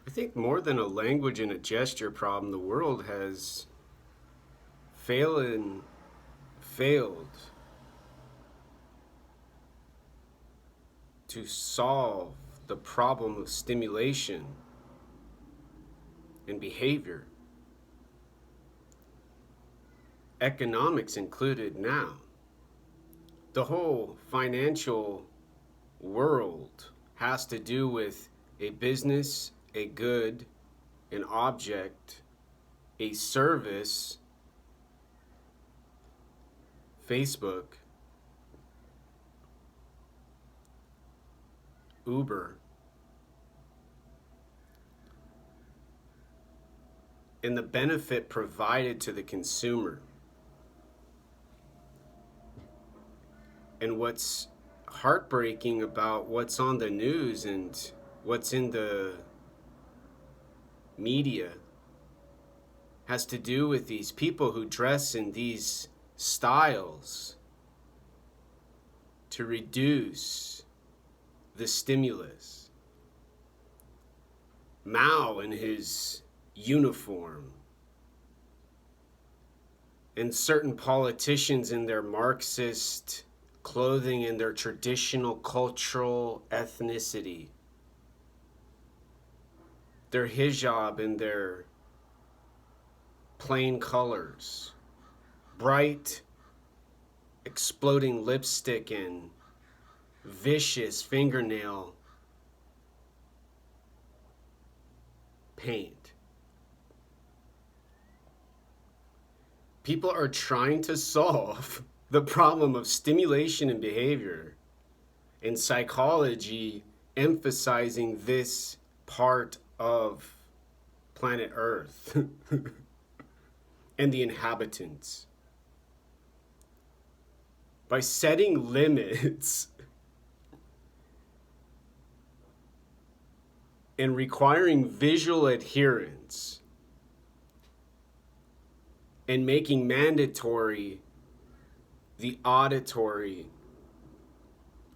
I think more than a language and a gesture problem, the world has failed failed to solve the problem of stimulation and behavior, economics included now. The whole financial world has to do with a business, a good, an object, a service, Facebook, Uber, and the benefit provided to the consumer. And what's heartbreaking about what's on the news and what's in the media has to do with these people who dress in these styles to reduce the stimulus. Mao in his uniform, and certain politicians in their Marxist clothing and their traditional cultural ethnicity, their hijab and their plain colors, bright exploding lipstick and vicious fingernail paint. People are trying to solve the problem of stimulation and behavior, and psychology emphasizing this part of planet Earth and the inhabitants. By setting limits and requiring visual adherence and making mandatory the auditory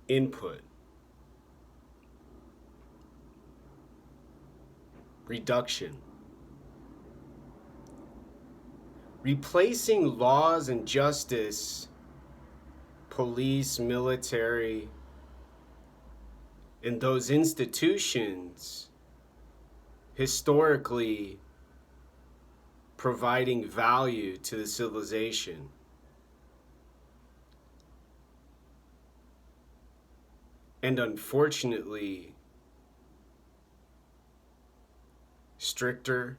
input. Reduction. Replacing laws and justice, police, military, and those institutions historically providing value to the civilization. And unfortunately, stricter,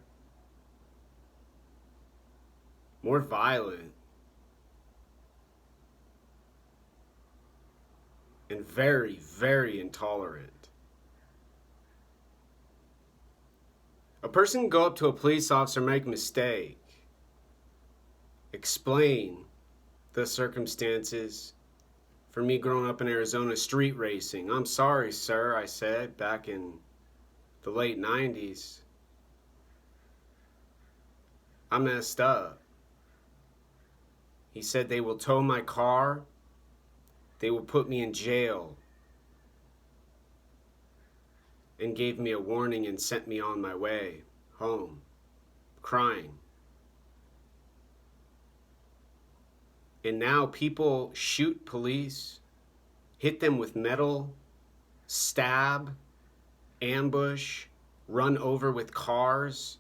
more violent, and very, very intolerant. A person can go up to a police officer, make a mistake, explain the circumstances. For me growing up in Arizona, street racing. I'm sorry, sir, I said back in the late 90s. I messed up. He said they will tow my car, they will put me in jail, and gave me a warning and sent me on my way home, crying. And now people shoot police, hit them with metal, stab, ambush, run over with cars,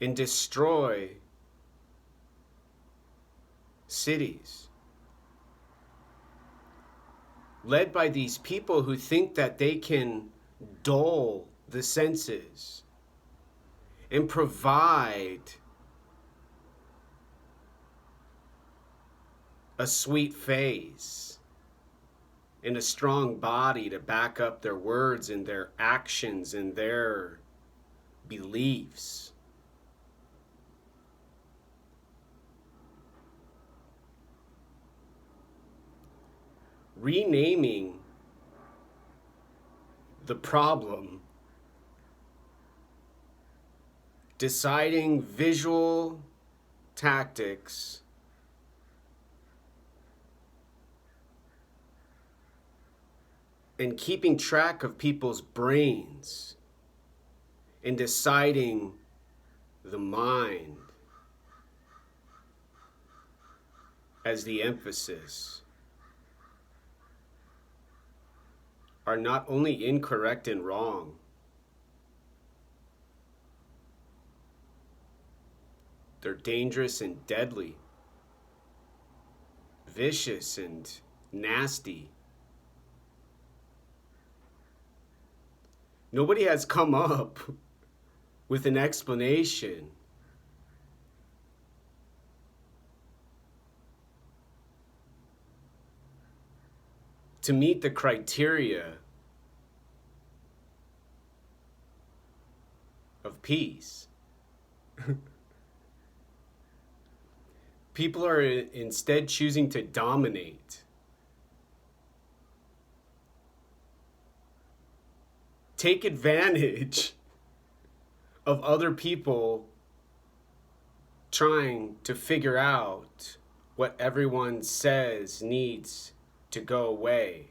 and destroy cities. Led by these people who think that they can dull the senses and provide a sweet face and a strong body to back up their words and their actions and their beliefs. Renaming the problem, deciding visual tactics, and keeping track of people's brains and deciding the mind as the emphasis are not only incorrect and wrong, they're dangerous and deadly, vicious and nasty. Nobody has come up with an explanation to meet the criteria of peace. People are instead choosing to dominate, take advantage of other people trying to figure out what everyone says needs to go away.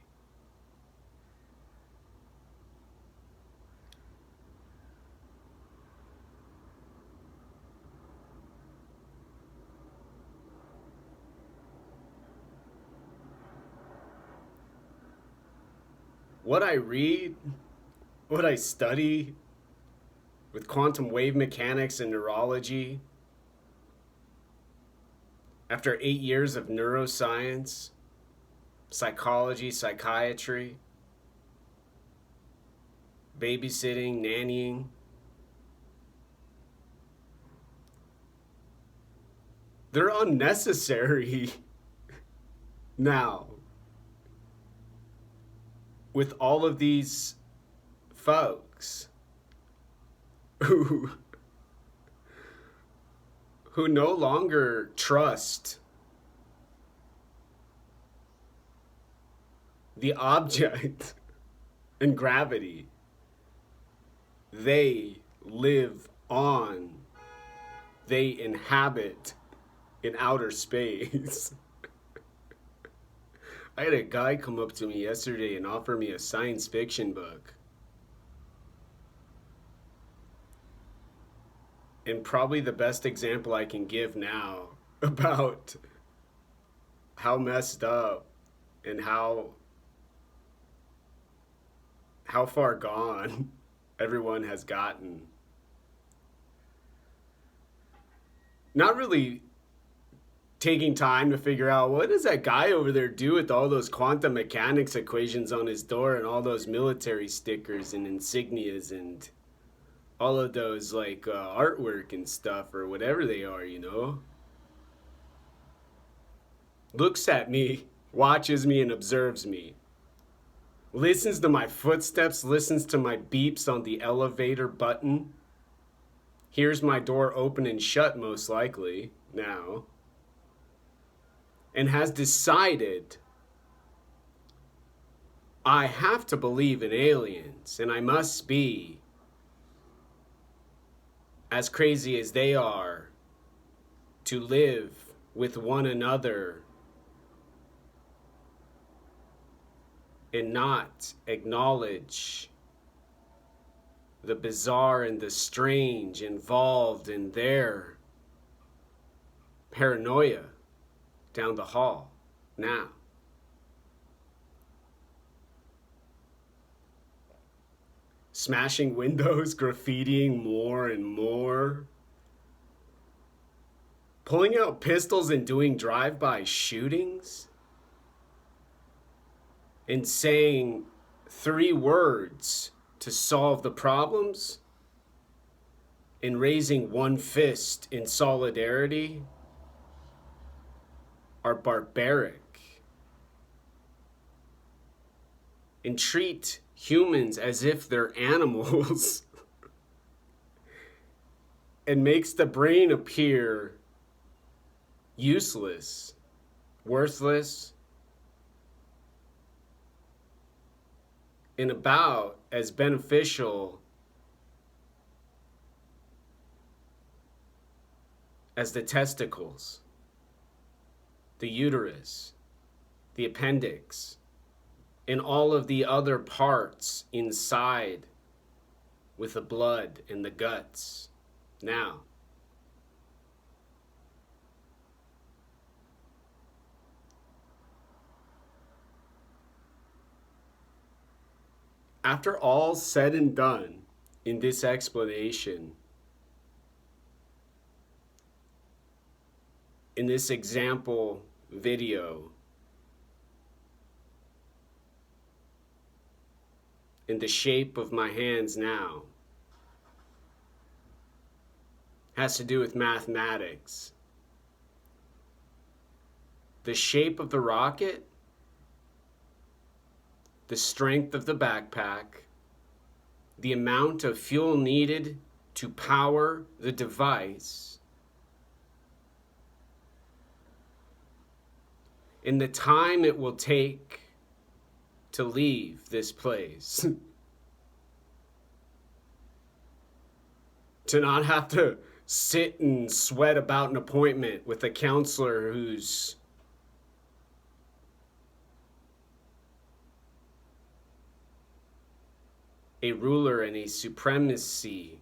What I read, what I study with quantum wave mechanics and neurology, after 8 years of neuroscience, psychology, psychiatry, babysitting, nannying, they're unnecessary now. With all of these folks who no longer trust the object and gravity, they live on, they inhabit in outer space. I had a guy come up to me yesterday and offer me a science fiction book. And probably the best example I can give now about how messed up and how far gone everyone has gotten. Not really taking time to figure out what does that guy over there do with all those quantum mechanics equations on his door and all those military stickers and insignias and all of those like artwork and stuff or whatever they are, you know. Looks at me, watches me and observes me. Listens to my footsteps, listens to my beeps on the elevator button. Hears my door open and shut most likely now. And has decided I have to believe in aliens and I must be as crazy as they are to live with one another and not acknowledge the bizarre and the strange involved in their paranoia down the hall now. Smashing windows, graffitiing more and more. Pulling out pistols and doing drive-by shootings. And saying 3 words to solve the problems. And raising one fist in solidarity are barbaric. And treat humans as if they're animals and makes the brain appear useless, worthless, and about as beneficial as the testicles, the uterus, the appendix, and all of the other parts inside with the blood and the guts. Now, after all said and done in this explanation, in this example video, in the shape of my hands now, has to do with mathematics. The shape of the rocket, the strength of the backpack, the amount of fuel needed to power the device, and the time it will take to leave this place. To not have to sit and sweat about an appointment with a counselor who's a ruler and a supremacy,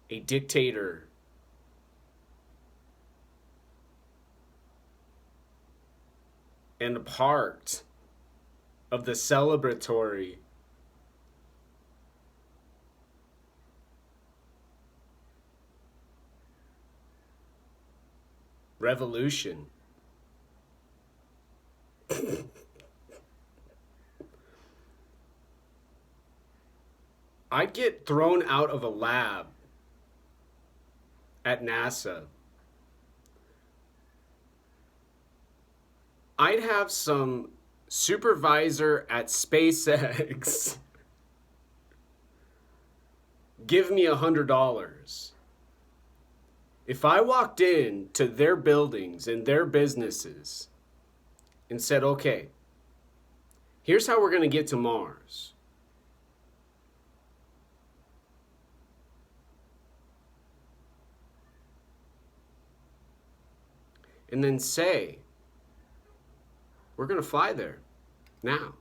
a dictator, and a part of the celebratory revolution. I'd get thrown out of a lab at NASA. I'd have some supervisor at SpaceX give me $100. If I walked in to their buildings and their businesses and said, okay, here's how we're going to get to Mars. And then say, we're going to fly there now.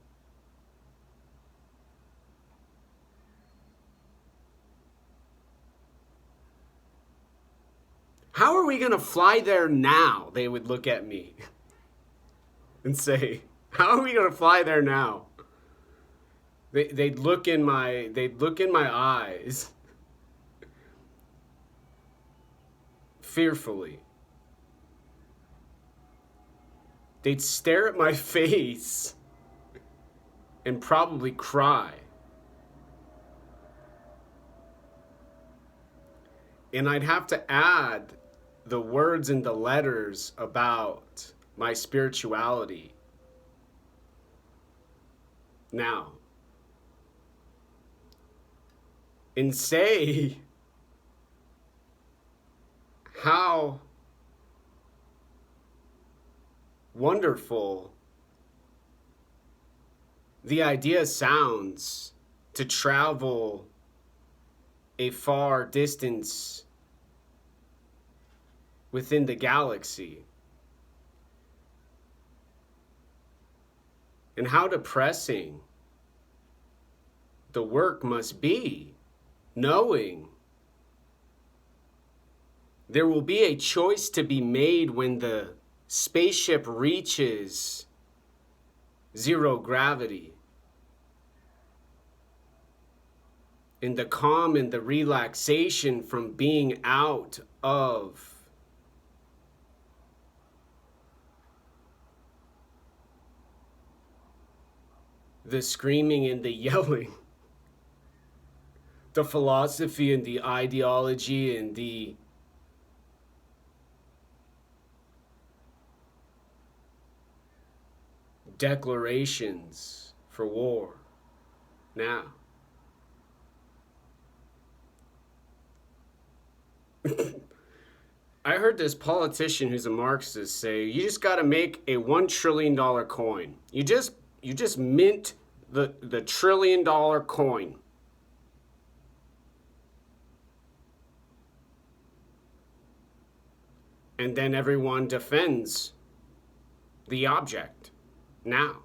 How are we going to fly there now? They would look at me and say, how are we going to fly there now? They'd look in my eyes fearfully. They'd stare at my face and probably cry. And I'd have to add the words and the letters about my spirituality. Now, and say how wonderful the idea sounds to travel a far distance within the galaxy. And how depressing the work must be, knowing there will be a choice to be made when the spaceship reaches zero gravity. And the calm and the relaxation from being out of the screaming and the yelling, the philosophy and the ideology and the declarations for war. Now, I heard this politician who's a Marxist say, you just got to make a $1 trillion coin. You just mint the $1 trillion coin. And then everyone defends the object. Now,